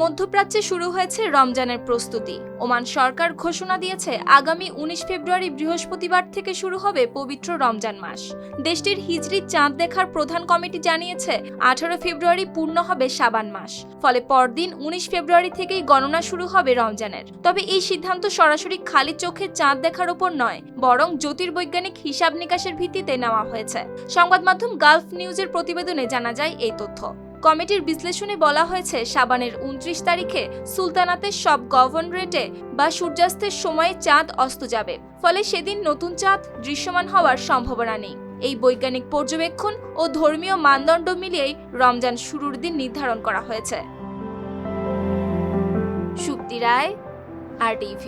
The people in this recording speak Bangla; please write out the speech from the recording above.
মধ্যপ্রাচ্যে শুরু হয়েছে রমজানের প্রস্তুতি। ওমান সরকার ঘোষণা দিয়েছে আগামী 19 ফেব্রুয়ারি বৃহস্পতিবার থেকে শুরু হবে পবিত্র রমজান মাস। দেশটির হিজরি চাঁদ দেখার প্রধান কমিটি জানিয়েছে 18 ফেব্রুয়ারি পূর্ণ হবে শাবান মাস। ফলে পরদিন 19 ফেব্রুয়ারি থেকেই গণনা শুরু হবে রমজানের। তবে এই সিদ্ধান্ত সরাসরি খালি চোখে চাঁদ দেখার উপর নয়, বরং জ্যোতির্বৈজ্ঞানিক হিসাব নিকাশের ভিত্তিতে নেওয়া হয়েছে। সংবাদ মাধ্যম গালফ নিউজের প্রতিবেদনে জানা যায় এই তথ্য। কমিটির বিশ্লেষণে বলা হয়েছে শাবানের 29 তারিখে সুলতানাতের সব গভর্নরেটে বা সূর্যাস্তের সময়ে চাঁদ অস্ত যাবে। ফলে সেদিন নতুন চাঁদ দৃশ্যমান হওয়ার সম্ভাবনা নেই। এই বৈজ্ঞানিক পর্যবেক্ষণ ও ধর্মীয় মানদণ্ড মিলিয়েই রমজান শুরুর দিন নির্ধারণ করা হয়েছে। সুপ্তি রায়, RTV।